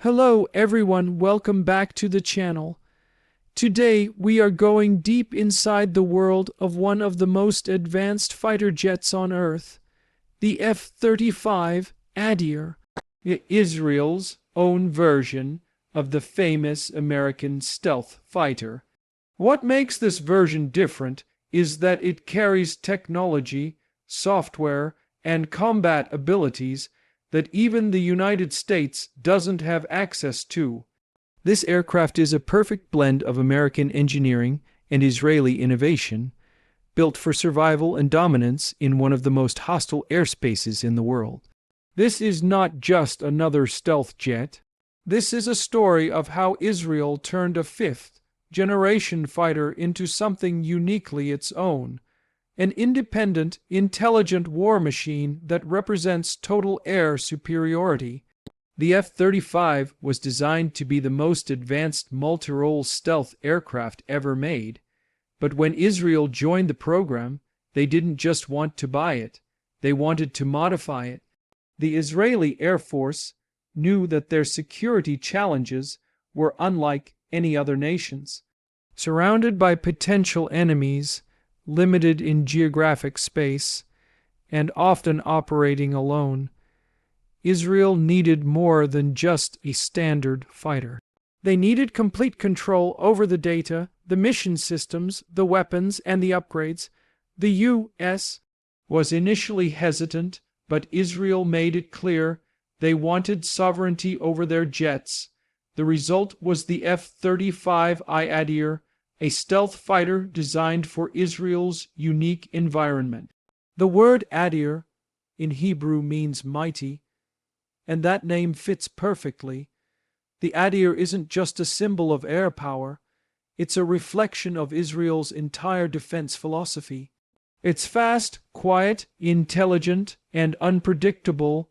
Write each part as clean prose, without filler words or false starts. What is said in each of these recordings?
Hello everyone, welcome back to the channel. Today we are going deep inside the world of one of the most advanced fighter jets on Earth, the F-35 Adir, Israel's own version of the famous American stealth fighter. What makes this version different is that it carries technology, software, and combat abilities that even the United States doesn't have access to. This aircraft is a perfect blend of American engineering and Israeli innovation, built for survival and dominance in one of the most hostile airspaces in the world. This is not just another stealth jet. This is a story of how Israel turned a fifth-generation fighter into something uniquely its own. An independent, intelligent war machine that represents total air superiority. The F-35 was designed to be the most advanced multi-role stealth aircraft ever made. But when Israel joined the program, they didn't just want to buy it, they wanted to modify it. The Israeli Air Force knew that their security challenges were unlike any other nation's. Surrounded by potential enemies, limited in geographic space, and often operating alone, Israel needed more than just a standard fighter. They needed complete control over the data, the mission systems, the weapons, and the upgrades. The U.S. was initially hesitant, but Israel made it clear they wanted sovereignty over their jets. The result was the F-35I Adir, a stealth fighter designed for Israel's unique environment. The word Adir in Hebrew means mighty, and that name fits perfectly. The Adir isn't just a symbol of air power, it's a reflection of Israel's entire defense philosophy. It's fast, quiet, intelligent, and unpredictable.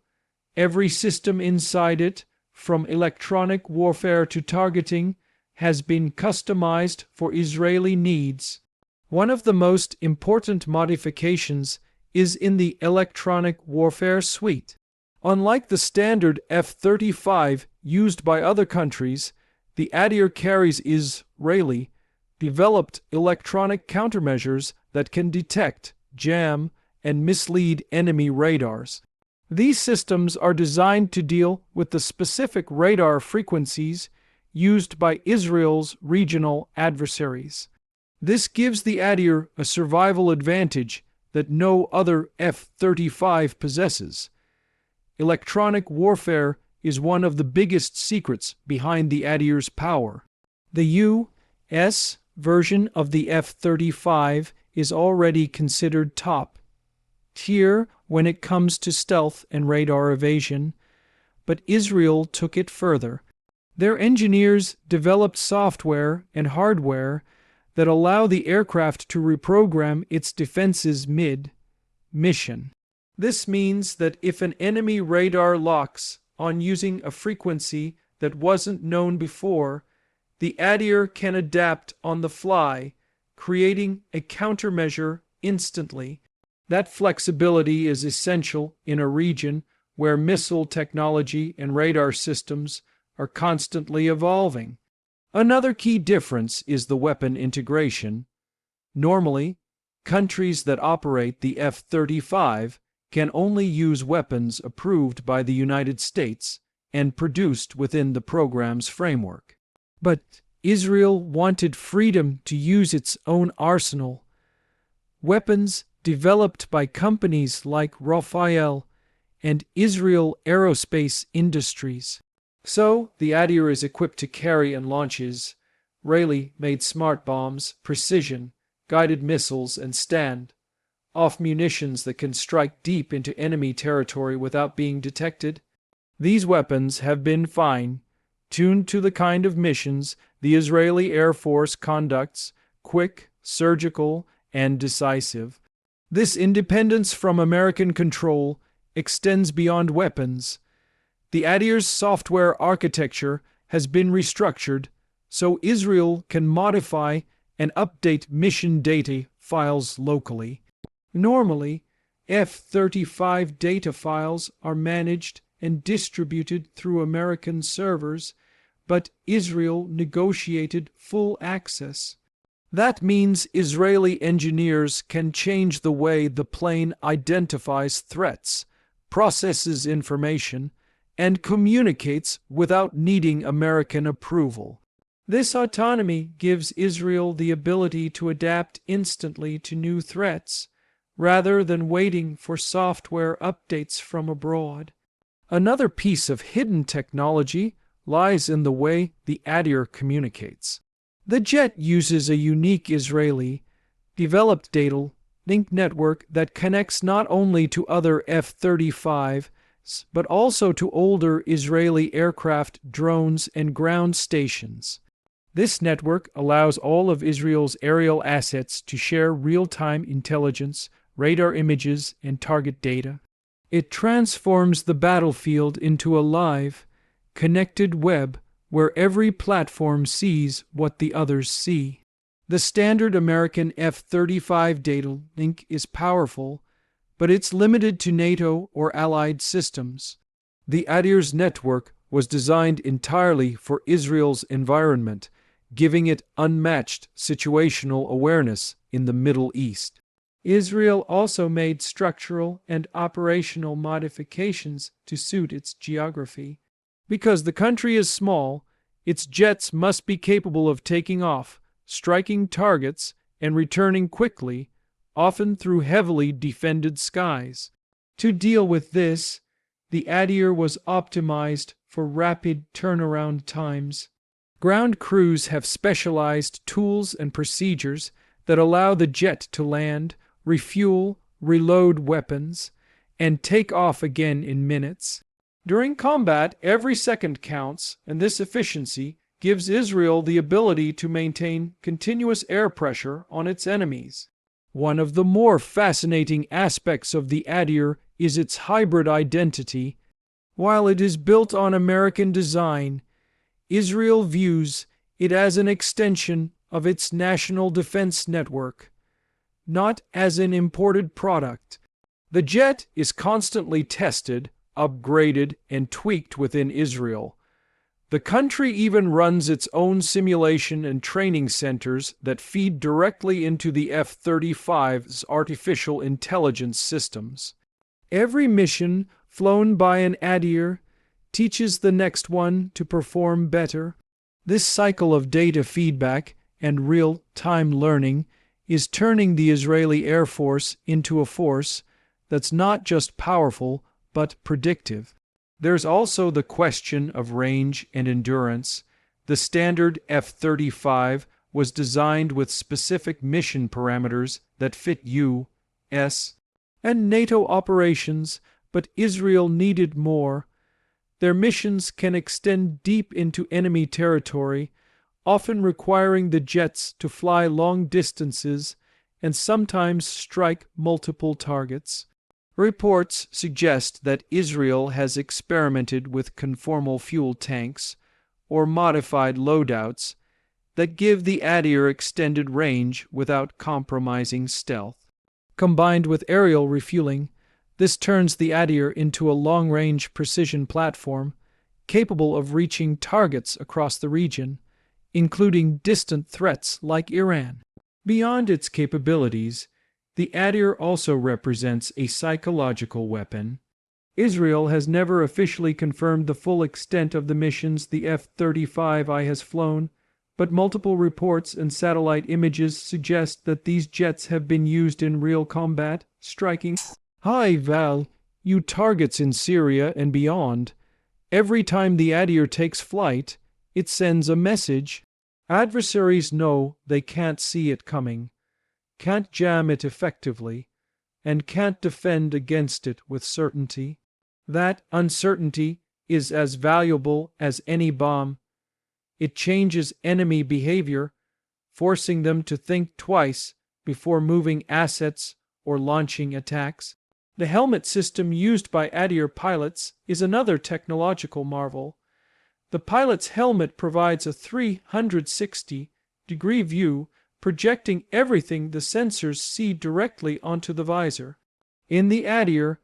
Every system inside it, from electronic warfare to targeting, has been customized for Israeli needs. One of the most important modifications is in the electronic warfare suite. Unlike the standard F-35 used by other countries, the Adir carries Israeli-developed electronic countermeasures that can detect, jam, and mislead enemy radars. These systems are designed to deal with the specific radar frequencies used by Israel's regional adversaries. This gives the Adir a survival advantage that no other F-35 possesses. Electronic warfare is one of the biggest secrets behind the Adir's power. The U.S. version of the F-35 is already considered top tier when it comes to stealth and radar evasion, but Israel took it further. Their engineers developed software and hardware that allow the aircraft to reprogram its defenses mid-mission. This means that if an enemy radar locks on using a frequency that wasn't known before, the Adir can adapt on the fly, creating a countermeasure instantly. That flexibility is essential in a region where missile technology and radar systems are constantly evolving. Another key difference is the weapon integration. Normally, countries that operate the F-35 can only use weapons approved by the United States and produced within the program's framework. But Israel wanted freedom to use its own arsenal. Weapons developed by companies like Rafael and Israel Aerospace Industries. So, the Adir is equipped to carry and launch Israeli-made smart bombs, precision, guided missiles, and stand-off munitions that can strike deep into enemy territory without being detected. These weapons have been fine-tuned to the kind of missions the Israeli Air Force conducts, quick, surgical, and decisive. This independence from American control extends beyond weapons. The Adir's software architecture has been restructured so Israel can modify and update mission data files locally. Normally, F-35 data files are managed and distributed through American servers, but Israel negotiated full access. That means Israeli engineers can change the way the plane identifies threats, processes information, and communicates without needing American approval. This autonomy gives Israel the ability to adapt instantly to new threats, rather than waiting for software updates from abroad. Another piece of hidden technology lies in the way the Adir communicates. The jet uses a unique Israeli-developed data link network that connects not only to other F-35s, but also to older Israeli aircraft, drones, and ground stations. This network allows all of Israel's aerial assets to share real-time intelligence, radar images, and target data. It transforms the battlefield into a live, connected web where every platform sees what the others see. The standard American F-35 data link is powerful, but it's limited to NATO or allied systems. The Adir's network was designed entirely for Israel's environment, giving it unmatched situational awareness in the Middle East. Israel also made structural and operational modifications to suit its geography. Because the country is small, its jets must be capable of taking off, striking targets, and returning quickly, often through heavily defended skies. To deal with this, the Adir was optimized for rapid turnaround times. Ground crews have specialized tools and procedures that allow the jet to land, refuel, reload weapons, and take off again in minutes. During combat, every second counts, and this efficiency gives Israel the ability to maintain continuous air pressure on its enemies. One of the more fascinating aspects of the Adir is its hybrid identity. While it is built on American design, Israel views it as an extension of its national defense network, not as an imported product. The jet is constantly tested, upgraded, and tweaked within Israel. The country even runs its own simulation and training centers that feed directly into the F-35's artificial intelligence systems. Every mission flown by an Adir teaches the next one to perform better. This cycle of data feedback and real-time learning is turning the Israeli Air Force into a force that's not just powerful, but predictive. There's also the question of range and endurance. The standard F-35 was designed with specific mission parameters that fit U.S. and NATO operations, but Israel needed more. Their missions can extend deep into enemy territory, often requiring the jets to fly long distances and sometimes strike multiple targets. Reports suggest that Israel has experimented with conformal fuel tanks, or modified loadouts, that give the Adir extended range without compromising stealth. Combined with aerial refueling, this turns the Adir into a long-range precision platform capable of reaching targets across the region, including distant threats like Iran. Beyond its capabilities, the Adir also represents a psychological weapon. Israel has never officially confirmed the full extent of the missions the F-35I has flown, but multiple reports and satellite images suggest that these jets have been used in real combat, striking high-value targets in Syria and beyond. Every time the Adir takes flight, it sends a message. Adversaries know they can't see it coming, can't jam it effectively, and can't defend against it with certainty. That uncertainty is as valuable as any bomb. It changes enemy behavior, forcing them to think twice before moving assets or launching attacks. The helmet system used by Adir pilots is another technological marvel. The pilot's helmet provides a 360-degree view, projecting everything the sensors see directly onto the visor. In the Adir,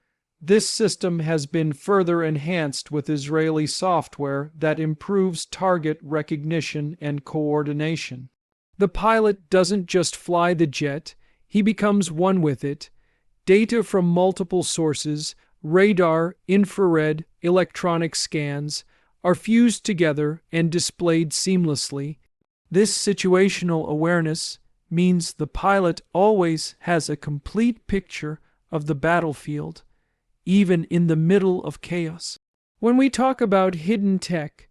This system has been further enhanced with Israeli software that improves target recognition and coordination. The pilot doesn't just fly the jet, he becomes one with it. Data from multiple sources, radar, infrared, electronic scans, are fused together and displayed seamlessly. This situational awareness means the pilot always has a complete picture of the battlefield, even in the middle of chaos. When we talk about hidden tech,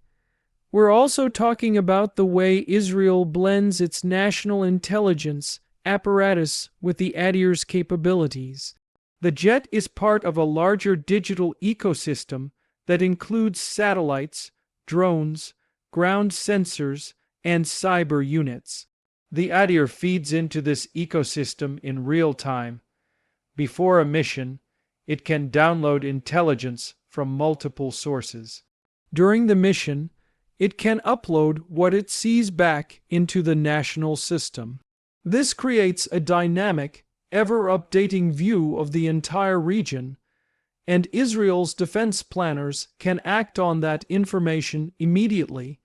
we're also talking about the way Israel blends its national intelligence apparatus with the Adir's capabilities. The jet is part of a larger digital ecosystem that includes satellites, drones, ground sensors, and cyber units. The Adir feeds into this ecosystem in real time. Before a mission, it can download intelligence from multiple sources. During the mission, it can upload what it sees back into the national system. This creates a dynamic, ever-updating view of the entire region, and Israel's defense planners can act on that information immediately.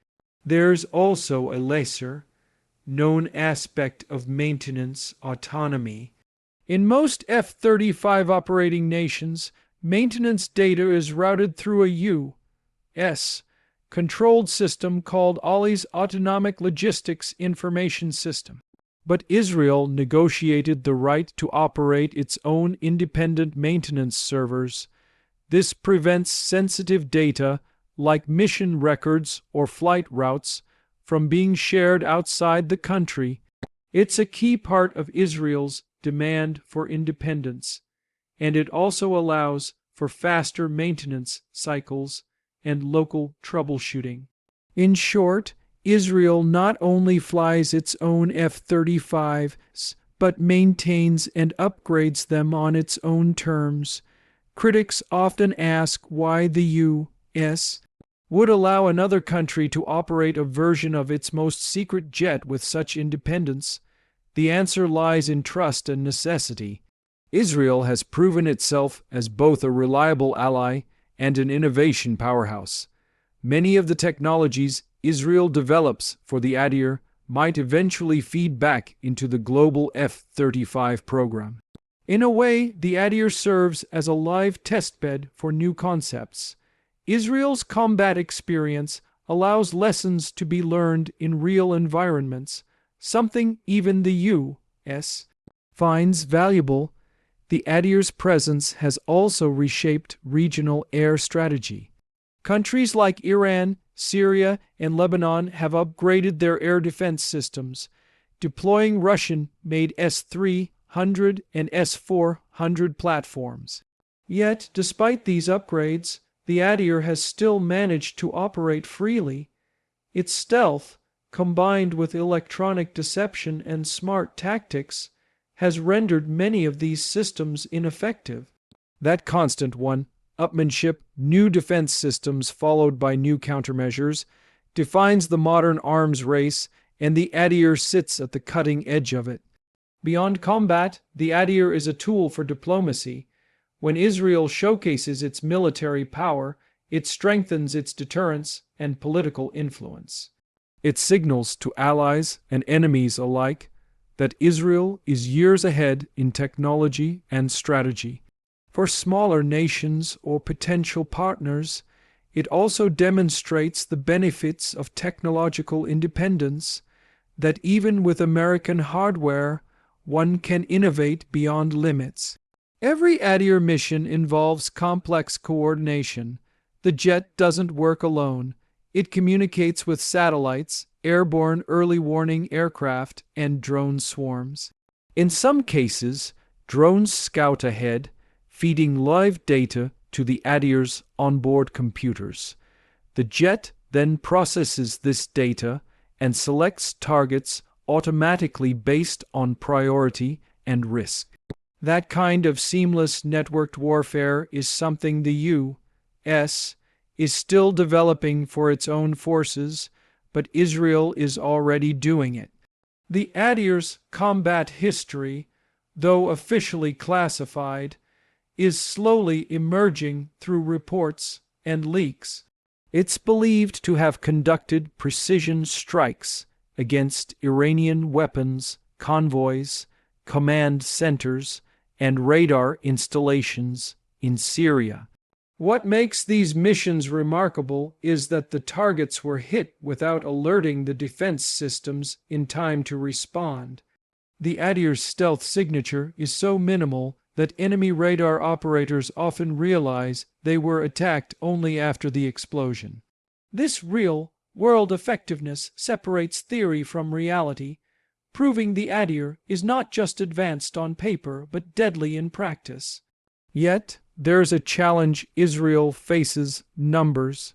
There's also a lesser known aspect of maintenance autonomy. In most F-35 operating nations, maintenance data is routed through a U.S. controlled system called Ali's Autonomic Logistics Information System. But Israel negotiated the right to operate its own independent maintenance servers. This prevents sensitive data, like mission records or flight routes, from being shared outside the country. It's a key part of Israel's demand for independence, and it also allows for faster maintenance cycles and local troubleshooting. In short, Israel not only flies its own F-35s, but maintains and upgrades them on its own terms. Critics often ask why the U.S. would allow another country to operate a version of its most secret jet with such independence. The answer lies in trust and necessity. Israel has proven itself as both a reliable ally and an innovation powerhouse. Many of the technologies Israel develops for the Adir might eventually feed back into the global F-35 program. In a way, the Adir serves as a live testbed for new concepts. Israel's combat experience allows lessons to be learned in real environments, something even the U.S. finds valuable. The Adir's presence has also reshaped regional air strategy. Countries like Iran, Syria, and Lebanon have upgraded their air defense systems, deploying Russian-made S-300 and S-400 platforms. Yet, despite these upgrades, the Adir has still managed to operate freely. Its stealth, combined with electronic deception and smart tactics, has rendered many of these systems ineffective. That constant one-upmanship, new defense systems followed by new countermeasures, defines the modern arms race, and the Adir sits at the cutting edge of it. Beyond combat, the Adir is a tool for diplomacy. When Israel showcases its military power, it strengthens its deterrence and political influence. It signals to allies and enemies alike that Israel is years ahead in technology and strategy. For smaller nations or potential partners, it also demonstrates the benefits of technological independence, that even with American hardware, one can innovate beyond limits. Every Adir mission involves complex coordination. The jet doesn't work alone. It communicates with satellites, airborne early warning aircraft, and drone swarms. In some cases, drones scout ahead, feeding live data to the Adir's onboard computers. The jet then processes this data and selects targets automatically based on priority and risk. That kind of seamless networked warfare is something the U.S. is still developing for its own forces, but Israel is already doing it. The Adir's combat history, though officially classified, is slowly emerging through reports and leaks. It's believed to have conducted precision strikes against Iranian weapons, convoys, command centers, and radar installations in Syria. What makes these missions remarkable is that the targets were hit without alerting the defense systems in time to respond. The Adir's stealth signature is so minimal that enemy radar operators often realize they were attacked only after the explosion. This real-world effectiveness separates theory from reality, proving the Adir is not just advanced on paper but deadly in practice. Yet, there's a challenge Israel faces: numbers.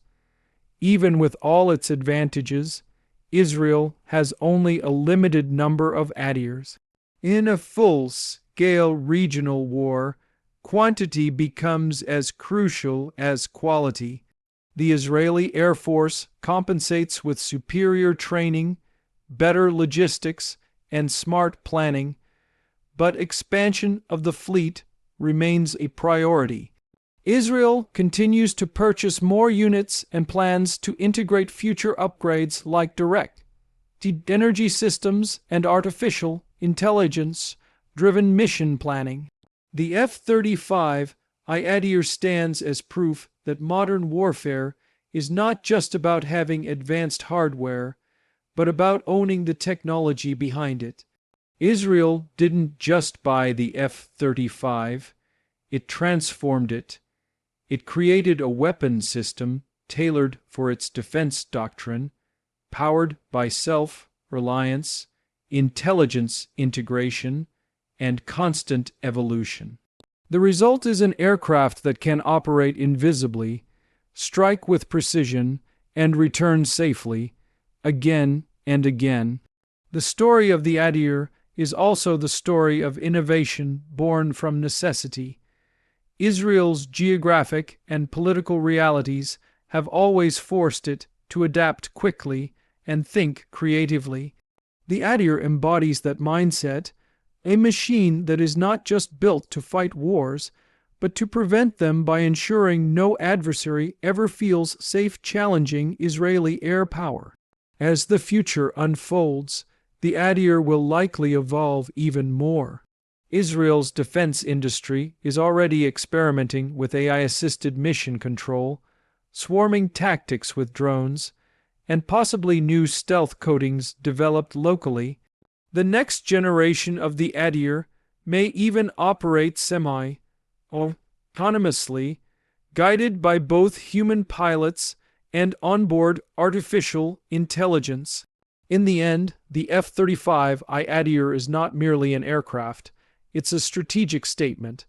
Even with all its advantages, Israel has only a limited number of Adirs. In a full-scale regional war, quantity becomes as crucial as quality. The Israeli Air Force compensates with superior training, better logistics, and smart planning, but expansion of the fleet remains a priority. Israel continues to purchase more units and plans to integrate future upgrades like direct energy systems and artificial intelligence-driven mission planning. The F-35I Adir stands as proof that modern warfare is not just about having advanced hardware, but about owning the technology behind it. Israel didn't just buy the F-35, it transformed it. It created a weapon system tailored for its defense doctrine, powered by self-reliance, intelligence integration, and constant evolution. The result is an aircraft that can operate invisibly, strike with precision, and return safely, again and again. The story of the Adir is also the story of innovation born from necessity. Israel's geographic and political realities have always forced it to adapt quickly and think creatively. The Adir embodies that mindset, a machine that is not just built to fight wars, but to prevent them by ensuring no adversary ever feels safe challenging Israeli air power. As the future unfolds, the Adir will likely evolve even more. Israel's defense industry is already experimenting with AI-assisted mission control, swarming tactics with drones, and possibly new stealth coatings developed locally. The next generation of the Adir may even operate semi-autonomously, guided by both human pilots and onboard artificial intelligence. In the end, the F-35I Adir is not merely an aircraft. It's a strategic statement.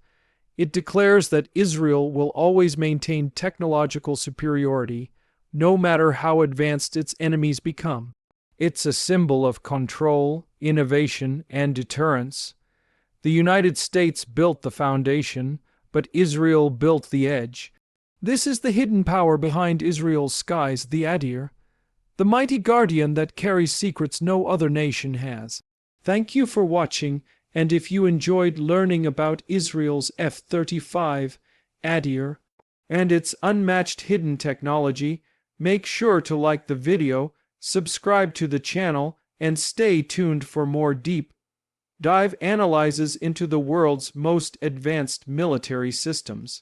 It declares that Israel will always maintain technological superiority, no matter how advanced its enemies become. It's a symbol of control, innovation, and deterrence. The United States built the foundation, but Israel built the edge. This is the hidden power behind Israel's skies, the Adir, the mighty guardian that carries secrets no other nation has. Thank you for watching, and if you enjoyed learning about Israel's F-35 Adir and its unmatched hidden technology, make sure to like the video, subscribe to the channel, and stay tuned for more deep dive analyses into the world's most advanced military systems.